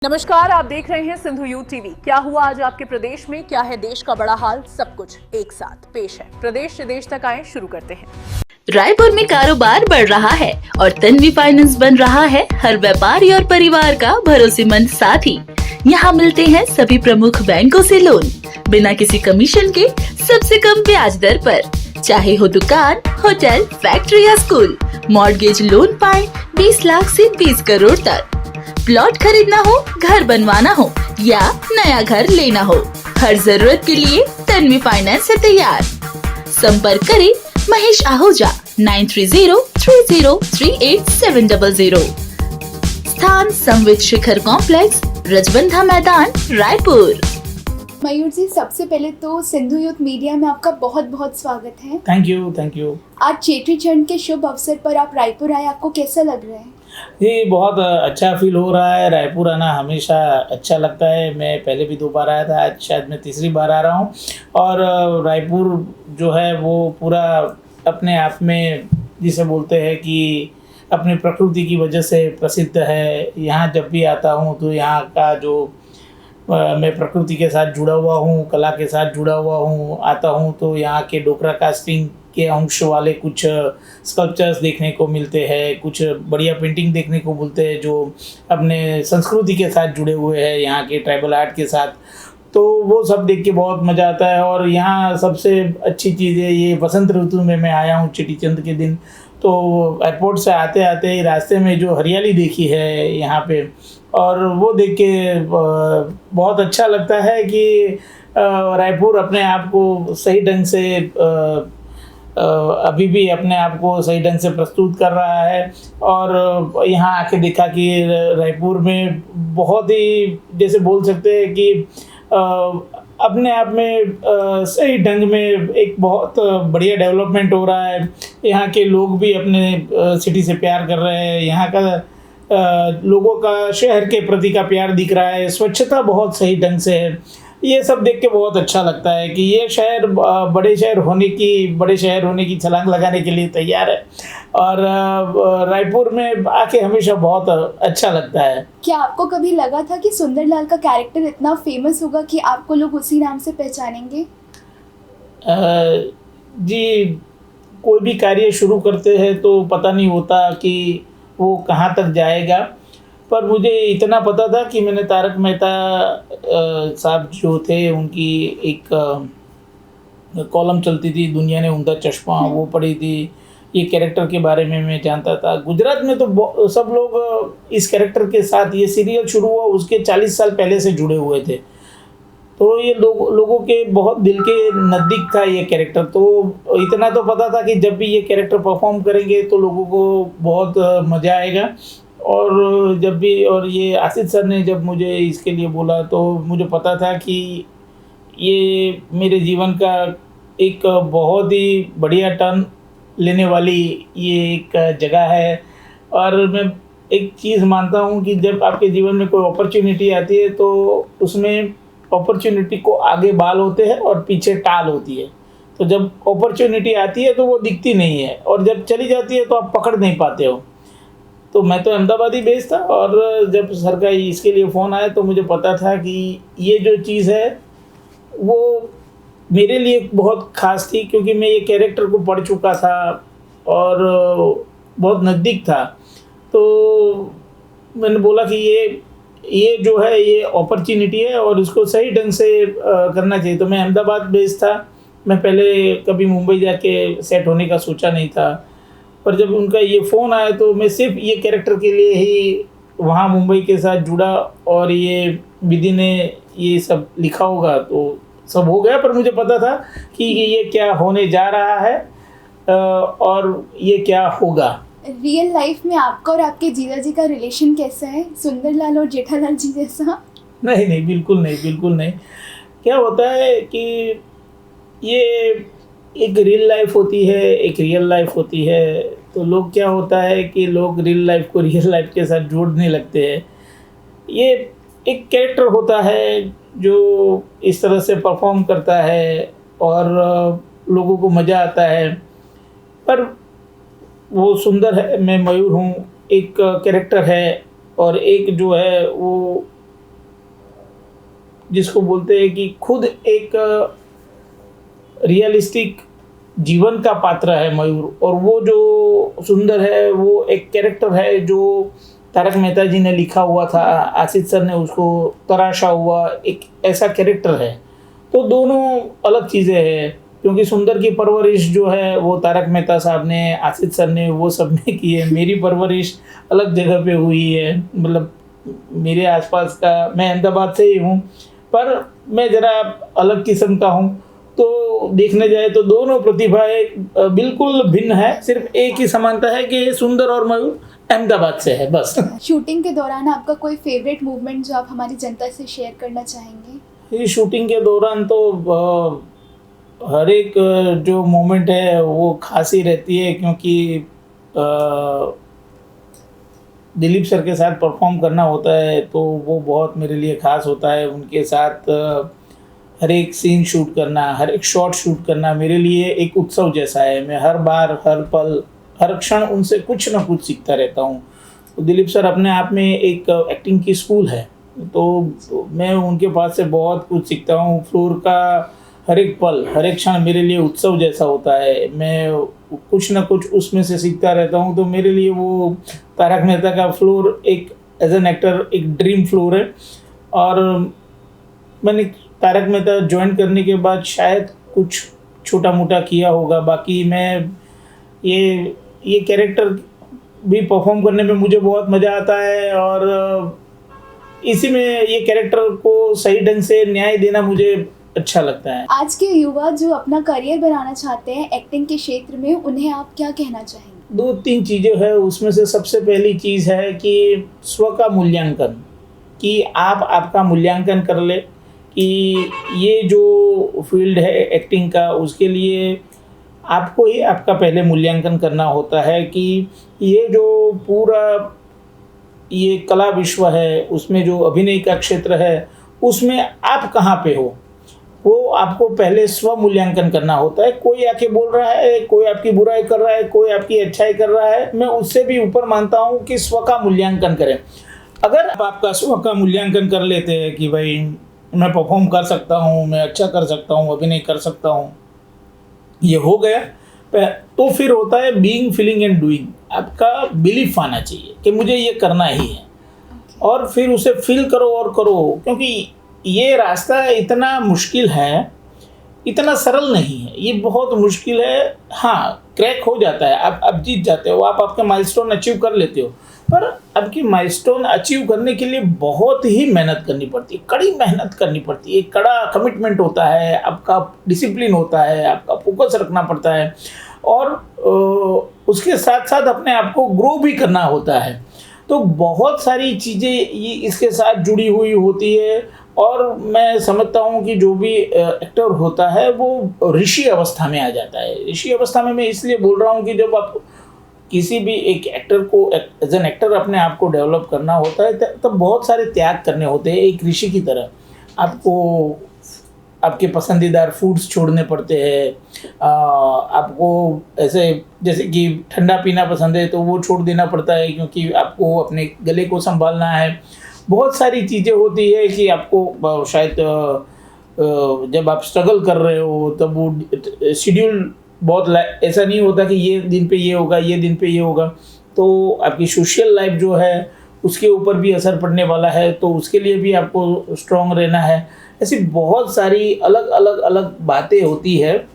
नमस्कार, आप देख रहे हैं सिंधु यूथ टीवी। क्या हुआ आज आपके प्रदेश में, क्या है देश का बड़ा हाल, सब कुछ एक साथ पेश है। प्रदेश से देश तक आए, शुरू करते हैं। रायपुर में कारोबार बढ़ रहा है और तन्वी फाइनेंस बन रहा है हर व्यापारी और परिवार का भरोसेमंद साथी। यहाँ मिलते हैं सभी प्रमुख बैंकों से लोन बिना किसी कमीशन के सबसे कम ब्याज दर पर। चाहे हो दुकान, होटल, फैक्ट्री या स्कूल, मॉर्गेज लोन पाए 20 लाख से 20 करोड़ तक। प्लॉट खरीदना हो, घर बनवाना हो या नया घर लेना हो, हर जरूरत के लिए तन्वी फाइनेंस है तैयार। संपर्क करें महेश आहूजा 9303038700। स्थान संवित शिखर कॉम्प्लेक्स, रजबंधा मैदान, रायपुर। मयूर जी, सबसे पहले तो सिंधु यूथ मीडिया में आपका बहुत बहुत स्वागत है। Thank you. आज चेटी चंड के शुभ अवसर पर आप रायपुर आए, आपको कैसा लग रहा है? जी, बहुत अच्छा फील हो रहा है। रायपुर आना हमेशा अच्छा लगता है। मैं पहले भी 2 बार आया था, आज शायद मैं तीसरी बार आ रहा हूँ। और रायपुर जो है वो पूरा अपने आप में, जिसे बोलते हैं कि अपनी प्रकृति की वजह से प्रसिद्ध है। यहाँ जब भी आता हूँ तो यहाँ का जो मैं प्रकृति के साथ जुड़ा हुआ हूँ, कला के साथ जुड़ा हुआ हूँ। आता हूँ तो यहाँ के डोकरा कास्टिंग के अंश वाले कुछ स्कल्पचर्स देखने को मिलते हैं, कुछ बढ़िया पेंटिंग देखने को मिलते हैं जो अपने संस्कृति के साथ जुड़े हुए हैं, यहाँ के ट्राइबल आर्ट के साथ। तो वो सब देख के बहुत मज़ा आता है। और यहाँ सबसे अच्छी चीज़ है, ये बसंत ऋतु में मैं आया हूँ चेटी चंद के दिन, तो एयरपोर्ट से आते आते रास्ते में जो हरियाली देखी है यहाँ पे, और वो देख के बहुत अच्छा लगता है कि रायपुर अपने आप को सही ढंग से अभी भी अपने आप को सही ढंग से प्रस्तुत कर रहा है। और यहाँ आके देखा कि रायपुर में बहुत ही, जैसे बोल सकते हैं कि अपने आप में सही ढंग में एक बहुत बढ़िया डेवलपमेंट हो रहा है। यहाँ के लोग भी अपने सिटी से प्यार कर रहे हैं। यहाँ का लोगों का शहर के प्रति का प्यार दिख रहा है। स्वच्छता बहुत सही ढंग से है। ये सब देख के बहुत अच्छा लगता है कि ये शहर बड़े शहर होने की छलांग लगाने के लिए तैयार है। और रायपुर में आके हमेशा बहुत अच्छा लगता है। क्या आपको कभी लगा था कि सुंदरलाल का कैरेक्टर इतना फेमस होगा कि आपको लोग उसी नाम से पहचानेंगे? जी, कोई भी कार्य शुरू करते हैं तो पता नहीं होता कि वो कहाँ तक जाएगा, पर मुझे इतना पता था कि मैंने तारक मेहता साहब जो थे उनकी एक कॉलम चलती थी, दुनिया ने उनका चश्मा, वो पढ़ी थी। ये कैरेक्टर के बारे में मैं जानता था। गुजरात में तो सब लोग इस कैरेक्टर के साथ, ये सीरियल शुरू हुआ उसके 40 साल पहले से जुड़े हुए थे। तो ये लोगों के बहुत दिल के नज़दीक था ये कैरेक्टर। तो इतना तो पता था कि जब भी ये कैरेक्टर परफॉर्म करेंगे तो लोगों को बहुत मज़ा आएगा। और जब भी, और ये आसिफ सर ने जब मुझे इसके लिए बोला तो मुझे पता था कि ये मेरे जीवन का एक बहुत ही बढ़िया टर्न लेने वाली ये एक जगह है। और मैं एक चीज़ मानता हूँ कि जब आपके जीवन में कोई अपॉर्चुनिटी आती है तो उसमें अपॉर्चुनिटी को आगे बाल होते हैं और पीछे टाल होती है। तो जब अपॉर्चुनिटी आती है तो वो दिखती नहीं है, और जब चली जाती है तो आप पकड़ नहीं पाते हो। तो मैं तो अहमदाबाद ही बेस्ड था, और जब सर का इसके लिए फ़ोन आया तो मुझे पता था कि ये जो चीज़ है वो मेरे लिए बहुत ख़ास थी, क्योंकि मैं ये कैरेक्टर को पढ़ चुका था और बहुत नज़दीक था। तो मैंने बोला कि ये जो है ये अपॉर्चुनिटी है और इसको सही ढंग से करना चाहिए। तो मैं अहमदाबाद बेस्ड था। मैं पहले कभी मुंबई जाके सेट होने का सोचा नहीं था, पर जब उनका ये फ़ोन आया तो मैं सिर्फ ये कैरेक्टर के लिए ही वहाँ मुंबई के साथ जुड़ा। और ये विधि ने ये सब लिखा होगा तो सब हो गया, पर मुझे पता था कि ये क्या होने जा रहा है और ये क्या होगा। रियल लाइफ में आपका और आपके जीजा जी का रिलेशन कैसा है, सुंदरलाल और जेठालाल जी जैसा? नहीं, बिल्कुल नहीं। क्या होता है कि ये एक रियल लाइफ होती है, एक रियल लाइफ होती है। तो लोग, क्या होता है कि लोग रियल लाइफ को रियल लाइफ के साथ जोड़ने लगते हैं। ये एक कैरेक्टर होता है जो इस तरह से परफॉर्म करता है और लोगों को मज़ा आता है। पर वो सुंदर है, मैं मयूर हूँ, एक कैरेक्टर है, और एक जो है वो जिसको बोलते हैं कि खुद एक रियलिस्टिक जीवन का पात्र है मयूर, और वो जो सुंदर है वो एक कैरेक्टर है जो तारक मेहता जी ने लिखा हुआ था, आशीष सर ने उसको तराशा हुआ एक ऐसा कैरेक्टर है। तो दोनों अलग चीज़ें हैं, क्योंकि सुंदर की परवरिश जो है वो तारक मेहता साहब ने, आशीष सर ने, वो सब ने की है। मेरी परवरिश अलग जगह पे हुई है, मतलब मेरे आसपास का, मैं अहमदाबाद से ही हूँ, पर मैं ज़रा अलग किस्म का हूँ। तो देखने जाए तो दोनों प्रतिभाएं बिल्कुल भिन्न है, सिर्फ एक ही समानता है कि सुंदर और मयूर अहमदाबाद से है, बस। शूटिंग के दौरान आपका कोई फेवरेट मूवमेंट जो आप हमारी जनता से शेयर करना चाहेंगे? ये शूटिंग के दौरान तो हर एक जो मोमेंट है वो खास ही रहती है, क्योंकि दिलीप सर के साथ परफॉर्म करना होता है तो वो बहुत मेरे लिए ख़ास होता है। उनके साथ हर एक सीन शूट करना, हर एक शॉट शूट करना मेरे लिए एक उत्सव जैसा है। मैं हर बार, हर पल, हर क्षण उनसे कुछ ना कुछ सीखता रहता हूँ। तो दिलीप सर अपने आप में एक एक्टिंग की स्कूल है, तो मैं उनके पास से बहुत कुछ सीखता हूँ। फ्लोर का हर एक पल, हर एक क्षण मेरे लिए उत्सव जैसा होता है। मैं कुछ ना कुछ उसमें से सीखता रहता हूँ। तो मेरे लिए वो तारक मेहता का फ्लोर एक एज एन एक्टर एक ड्रीम फ्लोर है। और मैंने तारक मेहता ज्वाइन करने के बाद शायद कुछ छोटा मोटा किया होगा, बाकी मैं ये कैरेक्टर भी परफॉर्म करने में मुझे बहुत मज़ा आता है, और इसी में ये कैरेक्टर को सही ढंग से न्याय देना मुझे अच्छा लगता है। आज के युवा जो अपना करियर बनाना चाहते हैं एक्टिंग के क्षेत्र में, उन्हें आप क्या कहना चाहेंगे? 2-3 चीज़ें हैं, उसमें से सबसे पहली चीज़ है कि स्व का मूल्यांकन, कि आप आपका मूल्यांकन कर ले कि ये जो फील्ड है एक्टिंग का, उसके लिए आपको ही आपका पहले मूल्यांकन करना होता है कि ये जो पूरा ये कला विश्व है, उसमें जो अभिनय का क्षेत्र है, उसमें आप कहाँ पे हो, वो आपको पहले स्व मूल्यांकन करना होता है। कोई आके बोल रहा है, कोई आपकी बुराई कर रहा है, कोई आपकी अच्छाई कर रहा है, मैं उससे भी ऊपर मानता हूँ कि स्व का मूल्यांकन करें। अगर आप आपका स्व का मूल्यांकन कर लेते हैं कि भाई मैं परफॉर्म कर सकता हूँ, मैं अच्छा कर सकता हूँ, अभिनय कर सकता हूँ, ये हो गया, तो फिर होता है बीइंग, फीलिंग एंड डूइंग। आपका बिलीफ आना चाहिए कि मुझे ये करना ही है, और फिर उसे फील करो और करो, क्योंकि ये रास्ता इतना मुश्किल है, इतना सरल नहीं है, ये बहुत मुश्किल है। हाँ, क्रैक हो जाता है, आप जीत जाते हो, आप आपके माइलस्टोन अचीव कर लेते हो, पर आपकी माइलस्टोन अचीव करने के लिए बहुत ही मेहनत करनी पड़ती है, कड़ी मेहनत करनी पड़ती है, कड़ा कमिटमेंट होता है, आपका डिसिप्लिन होता है, आपका फोकस रखना पड़ता है, और उसके साथ साथ अपने आप को ग्रो भी करना होता है। तो बहुत सारी चीज़ें ये इसके साथ जुड़ी हुई होती है, और मैं समझता हूँ कि जो भी एक्टर होता है वो ऋषि अवस्था में आ जाता है। ऋषि अवस्था में मैं इसलिए बोल रहा हूँ कि जब आप किसी भी एक एक्टर को एज एन एक्टर अपने आप को डेवलप करना होता है, तब बहुत सारे त्याग करने होते हैं। एक ऋषि की तरह आपको आपके पसंदीदार फूड्स छोड़ने पड़ते हैं, आपको ऐसे जैसे कि ठंडा पीना पसंद है तो वो छोड़ देना पड़ता है, क्योंकि आपको अपने गले को संभालना है। बहुत सारी चीज़ें होती है कि आपको शायद जब आप स्ट्रगल कर रहे हो तब वो शेड्यूल बहुत ऐसा नहीं होता कि ये दिन पे ये होगा, ये दिन पे ये होगा, तो आपकी सोशल लाइफ जो है उसके ऊपर भी असर पड़ने वाला है, तो उसके लिए भी आपको स्ट्रॉन्ग रहना है। ऐसी बहुत सारी अलग अलग बातें होती है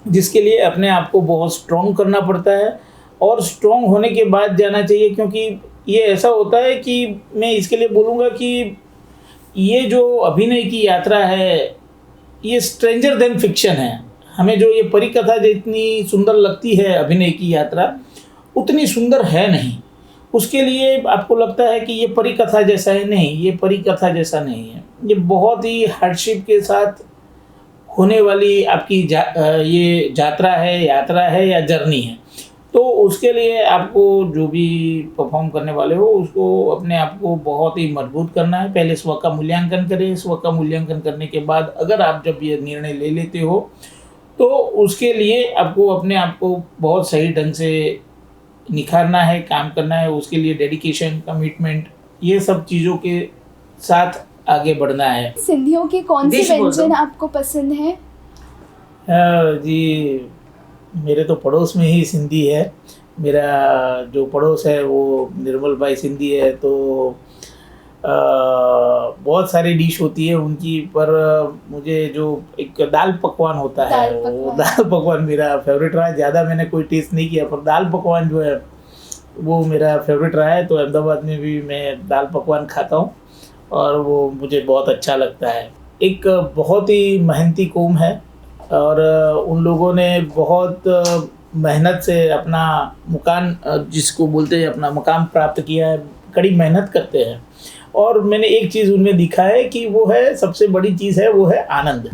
जिसके लिए अपने आप को बहुत स्ट्रॉन्ग करना पड़ता है, और स्ट्रॉन्ग होने के बाद जाना चाहिए, क्योंकि ये ऐसा होता है कि मैं इसके लिए बोलूँगा कि ये जो अभिनय की यात्रा है ये स्ट्रेंजर देन फिक्शन है। हमें जो ये परिकथा जितनी सुंदर लगती है अभिनय की यात्रा, उतनी सुंदर है नहीं। उसके लिए आपको लगता है कि ये परिकथा जैसा है, नहीं, ये परिकथा जैसा नहीं है, ये बहुत ही हार्डशिप के साथ होने वाली आपकी ये यात्रा है या जर्नी है। तो उसके लिए आपको जो भी परफॉर्म करने वाले हो उसको अपने आप को बहुत ही मजबूत करना है। पहले स्व का मूल्यांकन करें, स्व का मूल्यांकन करने के बाद अगर आप जब ये निर्णय ले लेते हो तो उसके लिए आपको अपने आप को बहुत सही ढंग से निखारना है, काम करना है। उसके लिए डेडिकेशन, कमिटमेंट, ये सब चीज़ों के साथ आगे बढ़ना है। सिंधियों के कौन से डिश बोल व्यंजन दो। आपको पसंद है? जी, मेरे तो पड़ोस में ही सिंधी है। मेरा जो पड़ोस है वो निर्मल भाई सिंधी है, तो बहुत सारी डिश होती है उनकी, पर मुझे जो एक दाल पकवान होता है वो दाल पकवान मेरा फेवरेट रहा है। ज़्यादा मैंने कोई टेस्ट नहीं किया, पर दाल पकवान जो है वो मेरा फेवरेट रहा है। तो अहमदाबाद में भी मैं दाल पकवान खाता हूँ और वो मुझे बहुत अच्छा लगता है। एक बहुत ही मेहनती कौम है और उन लोगों ने बहुत मेहनत से अपना मुकाम, जिसको बोलते हैं अपना मुकाम प्राप्त किया है। कड़ी मेहनत करते हैं और मैंने एक चीज़ उनमें दिखा है कि वो है, सबसे बड़ी चीज़ है वो है आनंद।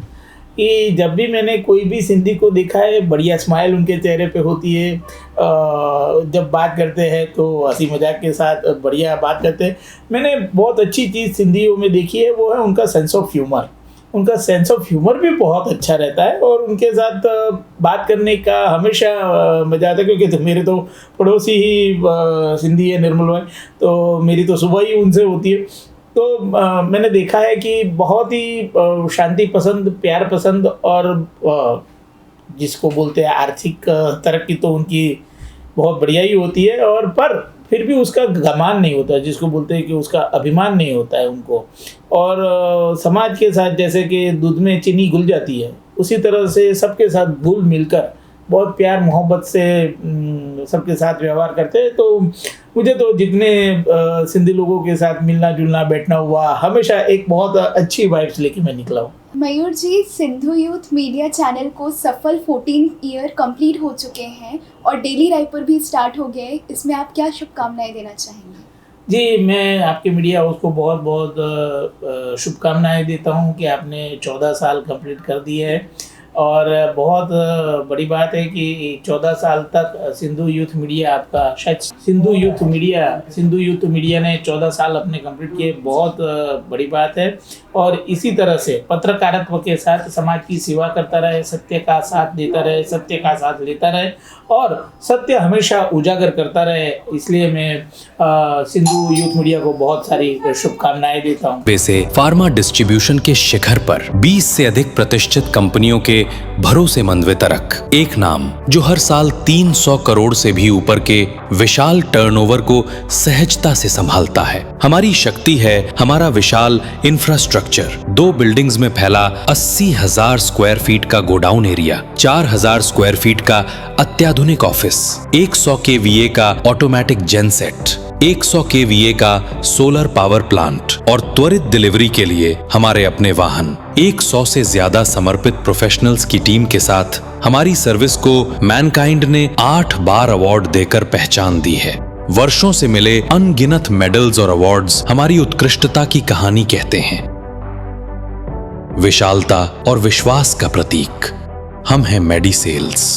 कि जब भी मैंने कोई भी सिंधी को देखा है, बढ़िया स्माइल उनके चेहरे पे होती है। जब बात करते हैं तो हंसी मजाक के साथ बढ़िया बात करते हैं। मैंने बहुत अच्छी चीज़ सिंधियों में देखी है, वो है उनका सेंस ऑफ ह्यूमर। उनका सेंस ऑफ ह्यूमर भी बहुत अच्छा रहता है और उनके साथ बात करने का हमेशा मज़ा आता है, क्योंकि तो मेरे तो पड़ोसी ही सिंधी है निर्मल भाई, तो मेरी तो सुबह ही उनसे होती है। तो मैंने देखा है कि बहुत ही शांति पसंद, प्यार पसंद और जिसको बोलते हैं आर्थिक तरक्की तो उनकी बहुत बढ़िया ही होती है, और पर फिर भी उसका घमान नहीं होता, जिसको बोलते हैं कि उसका अभिमान नहीं होता है उनको। और समाज के साथ जैसे कि दूध में चीनी घुल जाती है, उसी तरह से सबके साथ घुल मिलकर बहुत प्यार मोहब्बत से सबके साथ व्यवहार करते हैं। तो मुझे तो जितने सिंधी लोगों के साथ मिलना जुलना बैठना हुआ, हमेशा एक बहुत अच्छी वाइब्स लेके मैं निकला हूँ। मयूर जी, सिंधु यूथ मीडिया चैनल को सफल 14 ईयर कंप्लीट हो चुके हैं और डेली राइपर भी स्टार्ट हो गए। इसमें आप क्या शुभकामनाएं देना चाहेंगे? जी, मैं आपके मीडिया हाउस को बहुत बहुत शुभकामनाएं देता हूँ कि आपने 14 साल कंप्लीट कर दिए है। और बहुत बड़ी बात है कि 14 साल तक सिंधु यूथ मीडिया आपका, शायद सिंधु यूथ मीडिया ने 14 साल अपने कंप्लीट किए, बहुत बड़ी बात है। और इसी तरह से पत्रकारित्व के साथ समाज की सेवा करता रहे, सत्य का साथ देता रहे, सत्य का साथ लेता रहे और सत्य हमेशा उजागर करता रहे। इसलिए मैं सिंधु यूथ मीडिया को बहुत सारी शुभकामनाएं देता हूँ। वैसे फार्मा डिस्ट्रीब्यूशन के शिखर पर 20 से अधिक प्रतिष्ठित कंपनियों के भरोसेमंद वितरक, एक नाम जो हर साल 300 करोड़ से भी ऊपर के विशाल टर्नओवर को सहजता से संभालता है। हमारी शक्ति है हमारा विशाल इंफ्रास्ट्रक्चर। 2 बिल्डिंग्स में फैला 80,000 स्क्वायर फीट का गोडाउन एरिया, 4,000 स्क्वायर फीट का अत्याधुनिक ऑफिस, 100 kVA का ऑटोमेटिक जेनसेट, 100 kVA का सोलर पावर प्लांट और त्वरित डिलीवरी के लिए हमारे अपने वाहन, 100 से ज्यादा समर्पित प्रोफेशनल्स की टीम के साथ हमारी सर्विस को मैनकाइंड ने 8 बार अवार्ड देकर पहचान दी है। वर्षों से मिले अनगिनत मेडल्स और अवार्ड्स हमारी उत्कृष्टता की कहानी कहते हैं। विशालता और विश्वास का प्रतीक हम हैं मेडिसेल्स।